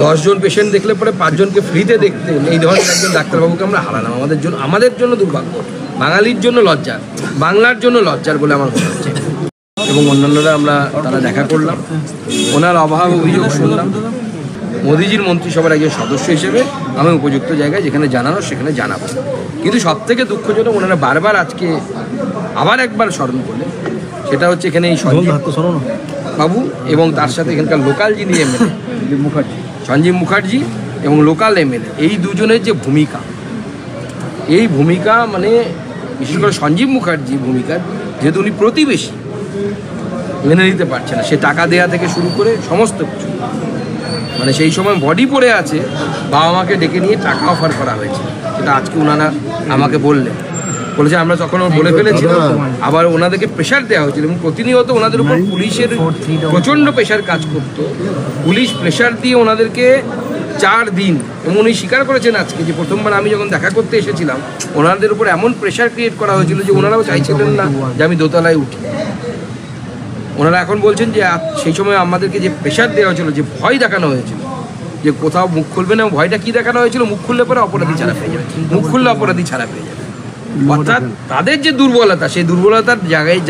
10 জন patient দেখলে পরে 5 জনকে ফ্রিতে দেখতে এই ধরনের একজন ডাক্তারবাবুকে আমরা হারালাম। আমাদের জন্য দুর্ভাগ্য, বাঙালির জন্য লজ্জা, বাংলার জন্য লজ্জার বলে আমার মনে হচ্ছে। এবং অন্যান্যরা তারা দেখা করলাম, ওনার অভাব অভিযোগ শুনলাম। মোদিজির মন্ত্রিসভার একজন সদস্য হিসেবে আমি উপযুক্ত জায়গায় যেখানে জানানো সেখানে জানাবো। কিন্তু সবথেকে দুঃখজনক ওনারা বারবার আজকে আবার একবার স্মরণ করলেন, সেটা হচ্ছে এখানে এই বাবু এবং তার সাথে এখানকার লোকাল যিনি এমএলএ সঞ্জীব মুখার্জি এবং লোকাল এমএলএ, এই দুজনের যে ভূমিকা, এই ভূমিকা মানে বিশেষ করে সঞ্জীব মুখার্জি ভূমিকা, যেহেতু উনি প্রতিবেশী, মেনে নিতে পারছে না। সে টাকা দেয়া থেকে শুরু করে সমস্ত কিছু, মানে সেই সময় বডি পড়ে আছে, বাবা মাকে ডেকে নিয়ে টাকা অফার করা হয়েছে, সেটা আজকে ওনারা আমাকে বলেছে। আমরা তখন বলে ফেলেছি, আবার ওনাদেরকে প্রেশার দেওয়া হয়েছিল এবং প্রতিনিয়ত ওনাদের উপর পুলিশের প্রচণ্ড প্রেশার কাজ করত। পুলিশ প্রেশার দিয়ে ওনাদেরকে 4 দিন, এবং উনি স্বীকার করেছেন আজকে যে প্রথমবার আমি যখন দেখা করতে এসেছিলাম ওনাদের উপর এমন প্রেশার ক্রিয়েট করা হয়েছিল যে ওনারাও চাইছিলেন না যে আমি দোতলায় উঠি। ওনারা এখন বলছেন যে সেই সময় আমাদেরকে যে প্রেশার দেওয়া হয়েছিল, যে ভয় দেখানো হয়েছিল যে কোথাও মুখ খুলবে না, ভয়টা কী দেখানো হয়েছিল, মুখ খুললে পরে অপরাধী ছাড়া পেয়ে যাবে, মুখ খুললে অপরাধী ছাড়া পেয়ে যাবে। অর্থাৎ তাদের যে দুর্বলতা, সেই দুর্বলতার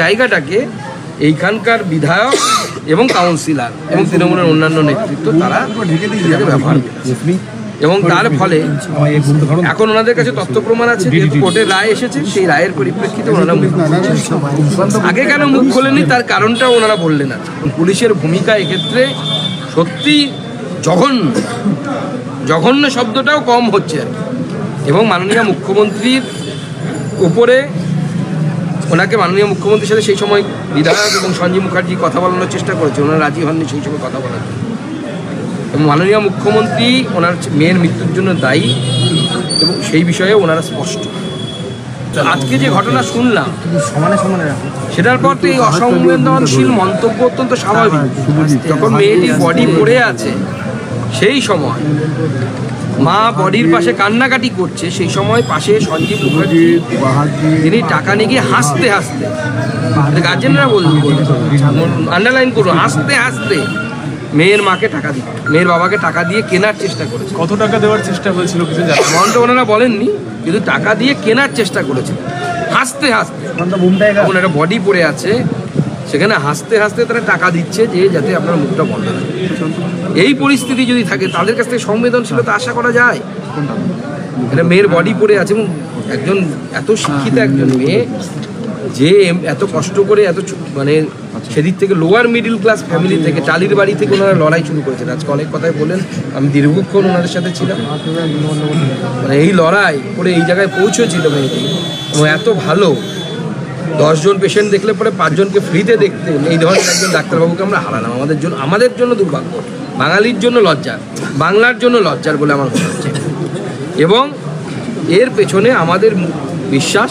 জায়গাটাকে এইখানকার বিধায়ক এবং কাউন্সিলর এবং তৃণমূলের অন্যান্য নেতৃত্ব তারা ব্যবহার করেছে। এবং তার ফলে এখন ওনাদের কাছে তথ্য প্রমাণ আছে, যেহেতু কোর্টের রায় এসেছে, সেই রায়ের পরিপ্রেক্ষিতে ওনারা আগে কেন মুখ খোলেননি তার কারণটাও ওনারা বললেন না। পুলিশের ভূমিকা এক্ষেত্রে সত্যি জঘন্য শব্দটাও কম হচ্ছে আর কি। এবং মাননীয় মুখ্যমন্ত্রীর উপরে ওনাকে মাননীয় মুখ্যমন্ত্রীর সাথে সেই সময় বিধায়ক এবং সঞ্জীব মুখার্জি কথা বলানোর চেষ্টা করেছে, ওনারা রাজি হননি সেই সময় কথা বলার জন্য। এবং মাননীয় মুখ্যমন্ত্রী ওনার মেয়ের মৃত্যুর জন্য দায়ী এবং সেই বিষয়ে ওনারা স্পষ্ট। আজকে যে ঘটনা শুনলাম সেটার পর তো এই অসংবেদনশীল মন্তব্য অত্যন্ত স্বাভাবিক। যখন মেয়েটির বডি পড়ে আছে সেই সময় মা বডির পাশে কান্নাকাটি করছে, সেই সময় পাশে সঞ্জীব মুখার্জি তিনি টাকা নিয়ে গিয়ে হাসতে হাসতে, গার্জেনরা আন্ডারলাইন করুন, হাসতে হাসতে মেয়ের মাকে টাকা দিয়ে, মেয়ের বাবাকে টাকা দিয়ে কেনার চেষ্টা করেছে। কত টাকা দেওয়ার চেষ্টা হয়েছিল কিছু অ্যামাউন্টটা ওনারা বলেননি, কিন্তু টাকা দিয়ে কেনার চেষ্টা করেছে হাসতে হাসতে। এখন একটা বডি পড়ে আছে, সেখানে হাসতে হাসতে তারা টাকা দিচ্ছে যে যাতে আপনার মুখটা বন্ধ থাকে। এই পরিস্থিতি যদি থাকে তাদের কাছ থেকে সংবেদনশীলতা আশা করা যায়? এটা মেয়ের বডি পড়ে আছে এবং একজন এত শিক্ষিত একজন মেয়ে যে এত কষ্ট করে মানে সেদিক থেকে লোয়ার মিডিল ক্লাস ফ্যামিলি থেকে, টালির বাড়ি থেকে ওনারা লড়াই শুরু করেছেন। আজকে অনেক কথাই বলেন, আমি দীর্ঘক্ষণ ওনাদের সাথে ছিলাম। মানে এই লড়াই করে এই জায়গায় পৌঁছেছিল মেয়েটি, এবং এত ভালো 10 জন পেশেন্ট দেখলে পরে 5 জনকে ফ্রিতে দেখতে এই ধরনের একজন ডাক্তারবাবুকে আমরা হারালাম। আমাদের জন্য দুর্ভাগ্য, বাঙালির জন্য লজ্জা, বাংলার জন্য লজ্জার বলে আমার মনে হচ্ছে। এবং এর পেছনে আমাদের বিশ্বাস,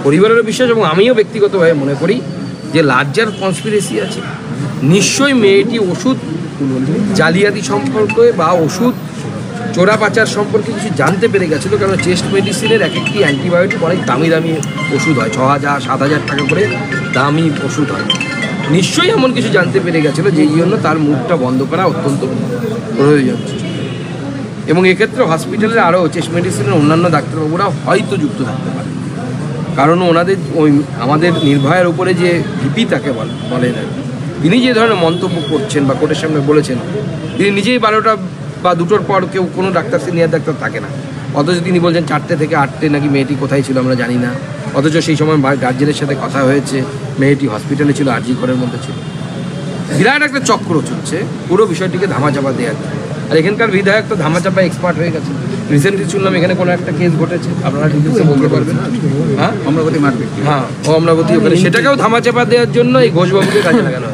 পরিবারেরও বিশ্বাস, এবং আমিও ব্যক্তিগতভাবে মনে করি যে লার্জার কনস্পিরেসি আছে। নিশ্চয়ই মেয়েটি ওষুধ জালিয়াতি সম্পর্কে বা ওষুধ চোরা পাচার সম্পর্কে কিছু জানতে পেরে গেছিলো, কারণ চেস্ট মেডিসিনের একটি অ্যান্টিবায়োটিক অনেক দামি দামি ওষুধ হয়, 6,000-7,000 টাকা করে দামি ওষুধ হয়। নিশ্চয়ই এমন কিছু জানতে পেরে গেছিলো, যেই জন্য তার মুখটা বন্ধ করা অত্যন্ত প্রয়োজন। এবং এক্ষেত্রে হসপিটালের আরও চেস্ট মেডিসিনের অন্যান্য ডাক্তারবাবুরা হয়তো যুক্ত থাকতে পারে, কারণ ওনাদের আমাদের নির্ভয়ার উপরে যে ভিপি তাকে বলেন, তিনি যে ধরনের মন্তব্য করছেন বা কোর্টের সামনে বলেছেন, তিনি নিজেই 12টা বা 2টোর পর কেউ কোনো ডাক্তার সিনিয়র ডাক্তার থাকে না, অথচ তিনি বলছেন 4টে থেকে 8টে নাকি মেয়েটি কোথায় ছিল আমরা জানি না, অথচ সেই সময় গার্জেনের সাথে কথা হয়েছে, মেয়েটি হসপিটালে ছিল, আরজি ঘরের মধ্যে ছিল। বিরাট একটা চক্র চলছে পুরো বিষয়টিকে ধামাচাপা দেওয়ার। আর এখানকার বিধায়ক তো ধামাচাপা এক্সপার্ট হয়ে গেছে। রিসেন্টলি শুনলাম এখানে কোনো একটা কেস ঘটেছে, আপনারা ডিটেলসে বলতে পারবেন? হ্যাঁ, অমরাবতী মারপিট, হ্যাঁ, ও অমরাবতী, ওখানে সেটাকেও ধামাচাপা দেওয়ার জন্য এই ঘোষবাবুকে কাজে লাগানো হয়।